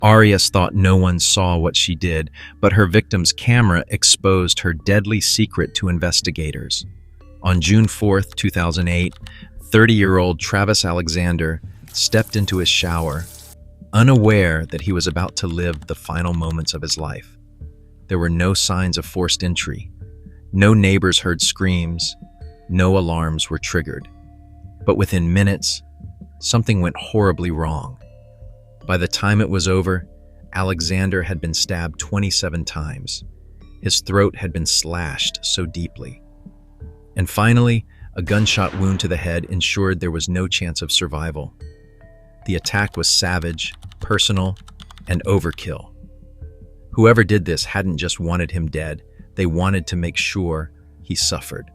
Arias thought no one saw what she did, but her victim's camera exposed her deadly secret to investigators. On June 4, 2008, 30-year-old Travis Alexander stepped into his shower, unaware that he was about to live the final moments of his life. There were no signs of forced entry. No neighbors heard screams. No alarms were triggered. But within minutes, something went horribly wrong. By the time it was over, Alexander had been stabbed 27 times. His throat had been slashed so deeply. And finally, a gunshot wound to the head ensured there was no chance of survival. The attack was savage, personal, and overkill. Whoever did this hadn't just wanted him dead, they wanted to make sure he suffered.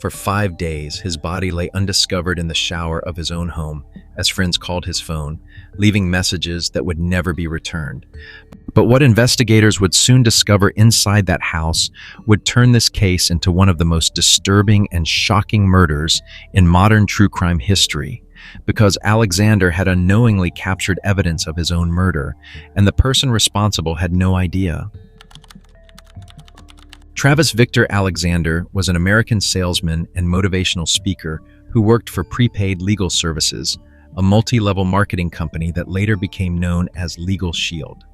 For 5 days, his body lay undiscovered in the shower of his own home as friends called his phone, leaving messages that would never be returned. But what investigators would soon discover inside that house would turn this case into one of the most disturbing and shocking murders in modern true crime history, because Alexander had unknowingly captured evidence of his own murder, and the person responsible had no idea. Travis Victor Alexander was an American salesman and motivational speaker who worked for Prepaid Legal Services, a multi-level marketing company that later became known as Legal Shield.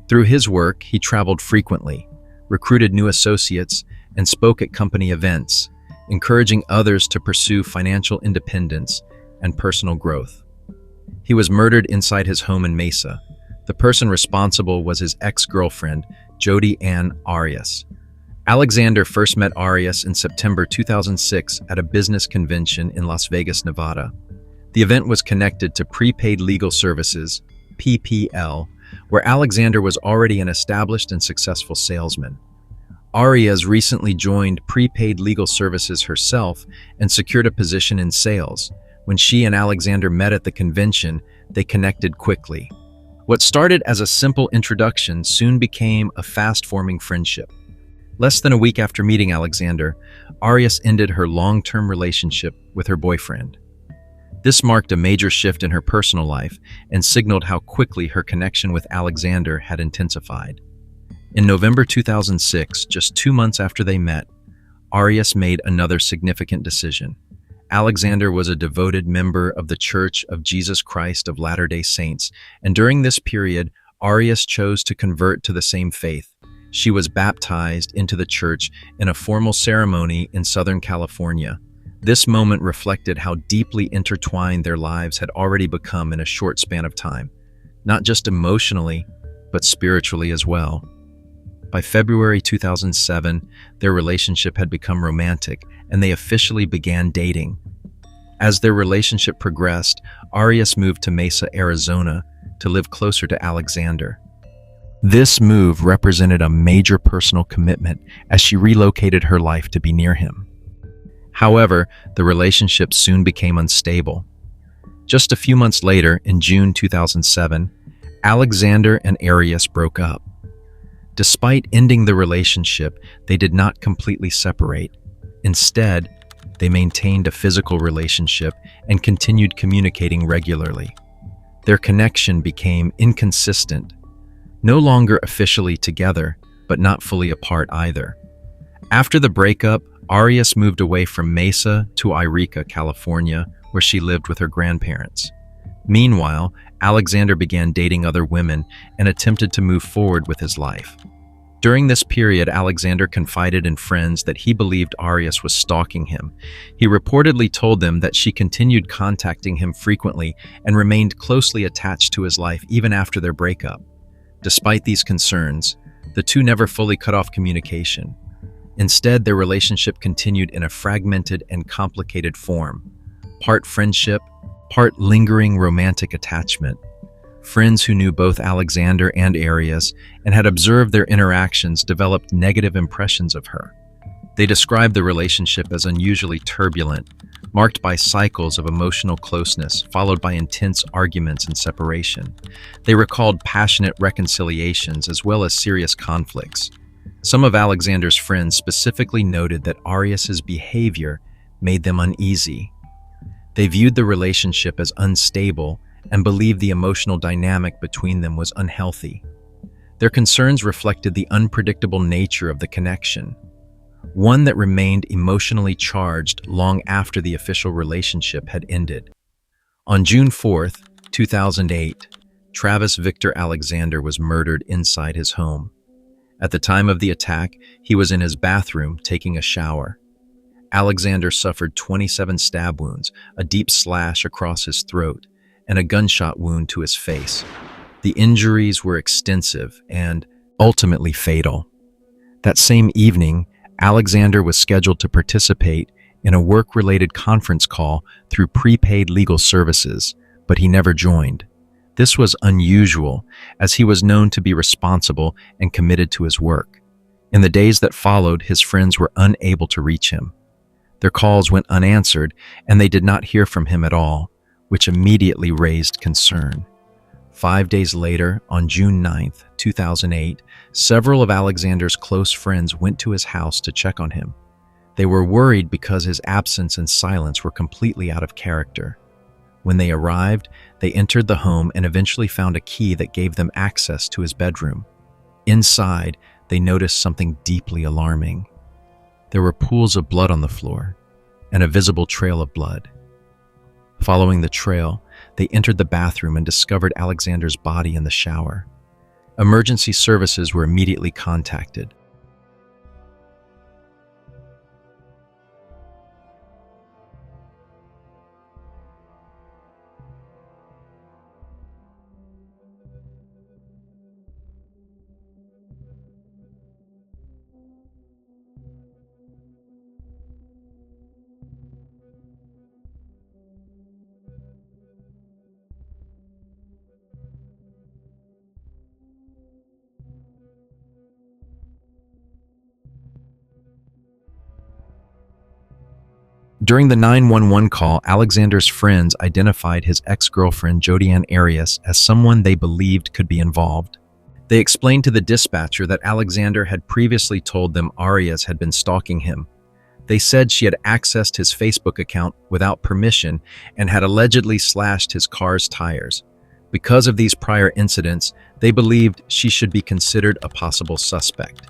Through his work, he traveled frequently, recruited new associates, and spoke at company events, encouraging others to pursue financial independence and personal growth. He was murdered inside his home in Mesa. The person responsible was his ex-girlfriend, Jodi Ann Arias. Alexander first met Arias in September 2006 at a business convention in Las Vegas, Nevada. The event was connected to Prepaid Legal Services, PPL, where Alexander was already an established and successful salesman. Arias recently joined Prepaid Legal Services herself and secured a position in sales. When she and Alexander met at the convention, they connected quickly. What started as a simple introduction soon became a fast-forming friendship. Less than a week after meeting Alexander, Arias ended her long-term relationship with her boyfriend. This marked a major shift in her personal life and signaled how quickly her connection with Alexander had intensified. In November 2006, just 2 months after they met, Arias made another significant decision. Alexander was a devoted member of the Church of Jesus Christ of Latter-day Saints, and during this period, Arias chose to convert to the same faith. She was baptized into the church in a formal ceremony in Southern California. This moment reflected how deeply intertwined their lives had already become in a short span of time, not just emotionally, but spiritually as well. By February 2007, their relationship had become romantic, and they officially began dating. As their relationship progressed, Arias moved to Mesa, Arizona, to live closer to Alexander. This move represented a major personal commitment as she relocated her life to be near him. However, the relationship soon became unstable. Just a few months later, in June 2007, Alexander and Arias broke up. Despite ending the relationship, they did not completely separate. Instead, they maintained a physical relationship and continued communicating regularly. Their connection became inconsistent, no longer officially together, but not fully apart either. After the breakup, Arias moved away from Mesa to Yreka, California, where she lived with her grandparents. Meanwhile, Alexander began dating other women and attempted to move forward with his life. During this period, Alexander confided in friends that he believed Arias was stalking him. He reportedly told them that she continued contacting him frequently and remained closely attached to his life even after their breakup. Despite these concerns, the two never fully cut off communication. Instead, their relationship continued in a fragmented and complicated form, part friendship, part lingering romantic attachment. Friends who knew both Alexander and Arias and had observed their interactions developed negative impressions of her. They described the relationship as unusually turbulent, marked by cycles of emotional closeness followed by intense arguments and separation. They recalled passionate reconciliations as well as serious conflicts. Some of Alexander's friends specifically noted that Arias's behavior made them uneasy. They viewed the relationship as unstable and believed the emotional dynamic between them was unhealthy. Their concerns reflected the unpredictable nature of the connection, one that remained emotionally charged long after the official relationship had ended. On June 4th, 2008, Travis Victor Alexander was murdered inside his home. At the time of the attack, he was in his bathroom taking a shower. Alexander suffered 27 stab wounds, a deep slash across his throat, and a gunshot wound to his face. The injuries were extensive and ultimately fatal. That same evening, Alexander was scheduled to participate in a work-related conference call through prepaid legal services, but he never joined. This was unusual, as he was known to be responsible and committed to his work. In the days that followed, his friends were unable to reach him. Their calls went unanswered, and they did not hear from him at all, which immediately raised concern. 5 days later, on June 9th, 2008, several of Alexander's close friends went to his house to check on him. They were worried because his absence and silence were completely out of character. When they arrived, they entered the home and eventually found a key that gave them access to his bedroom. Inside, they noticed something deeply alarming. There were pools of blood on the floor and a visible trail of blood. Following the trail, they entered the bathroom and discovered Alexander's body in the shower. Emergency services were immediately contacted. During the 911 call, Alexander's friends identified his ex-girlfriend Jodi Ann Arias as someone they believed could be involved. They explained to the dispatcher that Alexander had previously told them Arias had been stalking him. They said she had accessed his Facebook account without permission and had allegedly slashed his car's tires. Because of these prior incidents, they believed she should be considered a possible suspect.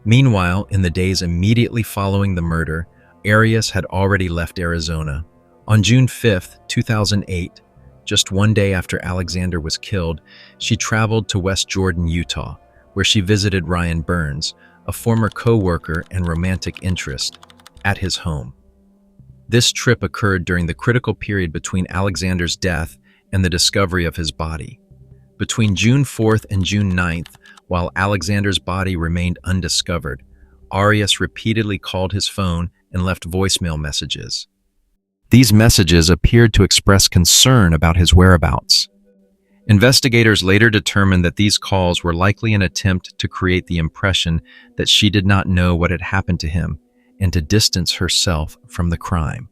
Meanwhile, in the days immediately following the murder, Arias had already left Arizona. On June 5, 2008, just one day after Alexander was killed, she traveled to West Jordan, Utah, where she visited Ryan Burns, a former co-worker and romantic interest, at his home. This trip occurred during the critical period between Alexander's death and the discovery of his body. Between June 4th and June 9th, while Alexander's body remained undiscovered, Arias repeatedly called his phone and left voicemail messages. These messages appeared to express concern about his whereabouts. Investigators later determined that these calls were likely an attempt to create the impression that she did not know what had happened to him and to distance herself from the crime.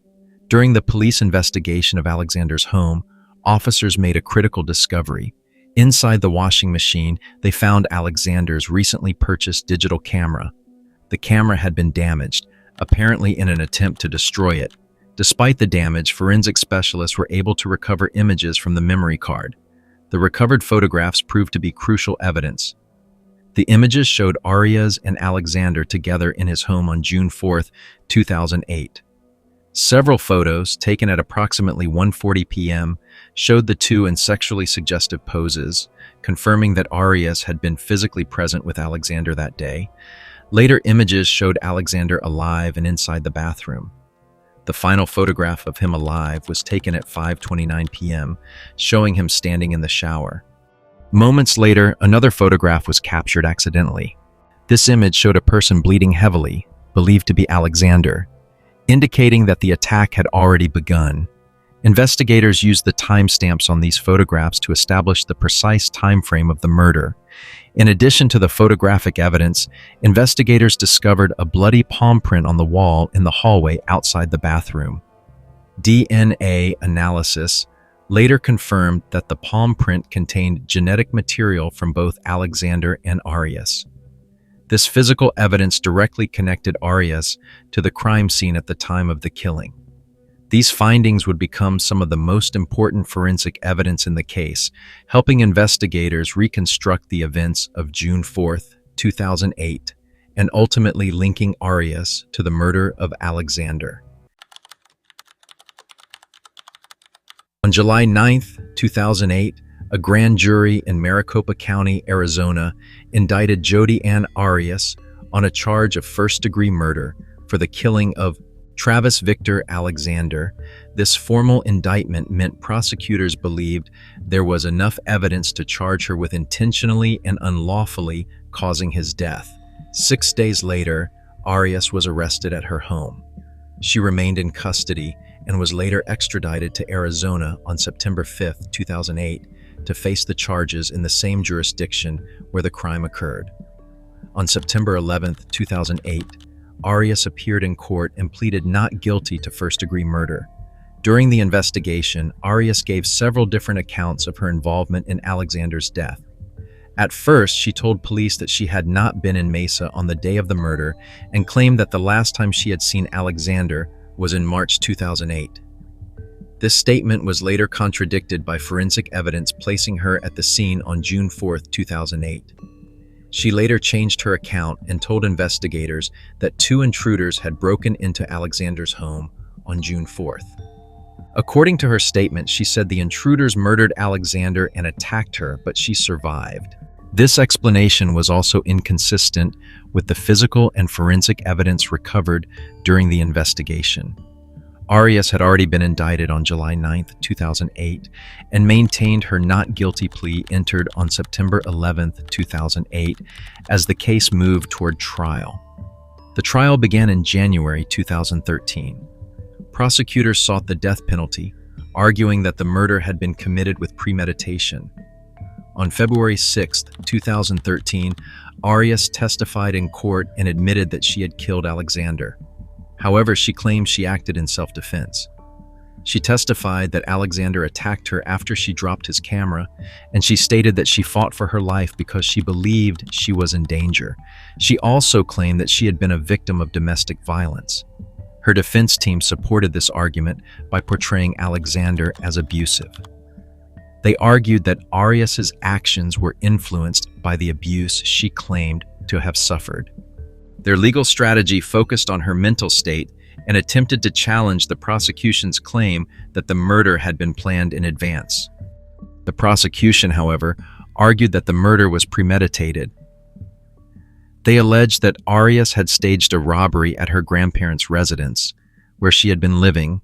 During the police investigation of Alexander's home, officers made a critical discovery. Inside the washing machine, they found Alexander's recently purchased digital camera. The camera had been damaged, apparently in an attempt to destroy it. Despite the damage, forensic specialists were able to recover images from the memory card. The recovered photographs proved to be crucial evidence. The images showed Arias and Alexander together in his home on June 4, 2008. Several photos, taken at approximately 1:40 p.m., showed the two in sexually suggestive poses, confirming that Arias had been physically present with Alexander that day. Later images showed Alexander alive and inside the bathroom. The final photograph of him alive was taken at 5:29 p.m., showing him standing in the shower. Moments later, another photograph was captured accidentally. This image showed a person bleeding heavily, believed to be Alexander, indicating that the attack had already begun. Investigators used the timestamps on these photographs to establish the precise time frame of the murder. In addition to the photographic evidence, investigators discovered a bloody palm print on the wall in the hallway outside the bathroom. DNA analysis later confirmed that the palm print contained genetic material from both Alexander and Arias. This physical evidence directly connected Arias to the crime scene at the time of the killing. These findings would become some of the most important forensic evidence in the case, helping investigators reconstruct the events of June 4, 2008, and ultimately linking Arias to the murder of Alexander. On July 9, 2008, a grand jury in Maricopa County, Arizona, indicted Jodi Ann Arias on a charge of first-degree murder for the killing of Travis Victor Alexander. This formal indictment meant prosecutors believed there was enough evidence to charge her with intentionally and unlawfully causing his death. 6 days later, Arias was arrested at her home. She remained in custody and was later extradited to Arizona on September 5, 2008, to face the charges in the same jurisdiction where the crime occurred. On September 11, 2008, Arias appeared in court and pleaded not guilty to first-degree murder. During the investigation, Arias gave several different accounts of her involvement in Alexander's death. At first, she told police that she had not been in Mesa on the day of the murder and claimed that the last time she had seen Alexander was in March 2008. This statement was later contradicted by forensic evidence placing her at the scene on June 4, 2008. She later changed her account and told investigators that 2 intruders had broken into Alexander's home on June 4th. According to her statement, she said the intruders murdered Alexander and attacked her, but she survived. This explanation was also inconsistent with the physical and forensic evidence recovered during the investigation. Arias had already been indicted on July 9, 2008, and maintained her not guilty plea entered on September 11, 2008, as the case moved toward trial. The trial began in January 2013. Prosecutors sought the death penalty, arguing that the murder had been committed with premeditation. On February 6, 2013, Arias testified in court and admitted that she had killed Alexander. However, she claimed she acted in self-defense. She testified that Alexander attacked her after she dropped his camera, and she stated that she fought for her life because she believed she was in danger. She also claimed that she had been a victim of domestic violence. Her defense team supported this argument by portraying Alexander as abusive. They argued that Arias's actions were influenced by the abuse she claimed to have suffered. Their legal strategy focused on her mental state and attempted to challenge the prosecution's claim that the murder had been planned in advance. The prosecution, however, argued that the murder was premeditated. They alleged that Arias had staged a robbery at her grandparents' residence, where she had been living,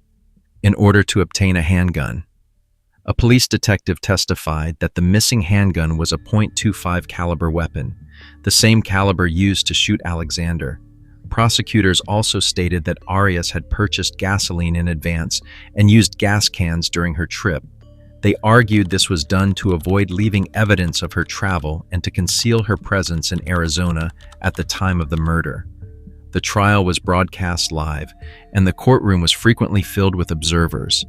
in order to obtain a handgun. A police detective testified that the missing handgun was a .25 caliber weapon, the same caliber used to shoot Alexander. Prosecutors also stated that Arias had purchased gasoline in advance and used gas cans during her trip. They argued this was done to avoid leaving evidence of her travel and to conceal her presence in Arizona at the time of the murder. The trial was broadcast live, and the courtroom was frequently filled with observers.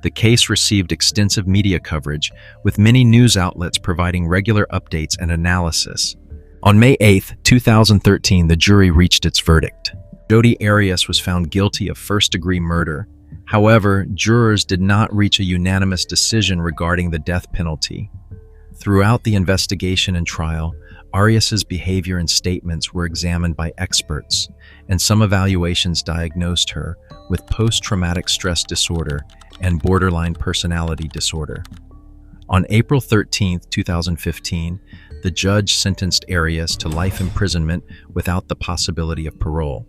The case received extensive media coverage, with many news outlets providing regular updates and analysis. On May 8, 2013, the jury reached its verdict. Jodi Arias was found guilty of first-degree murder. However, jurors did not reach a unanimous decision regarding the death penalty. Throughout the investigation and trial, Arias's behavior and statements were examined by experts, and some evaluations diagnosed her with post-traumatic stress disorder and borderline personality disorder. On April 13, 2015, the judge sentenced Arias to life imprisonment without the possibility of parole.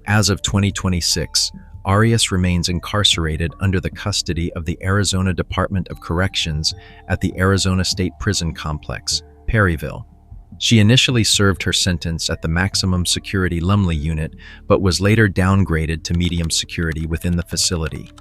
As of 2026, Arias remains incarcerated under the custody of the Arizona Department of Corrections at the Arizona State Prison Complex, Perryville. She initially served her sentence at the maximum security Lumley unit, but was later downgraded to medium security within the facility.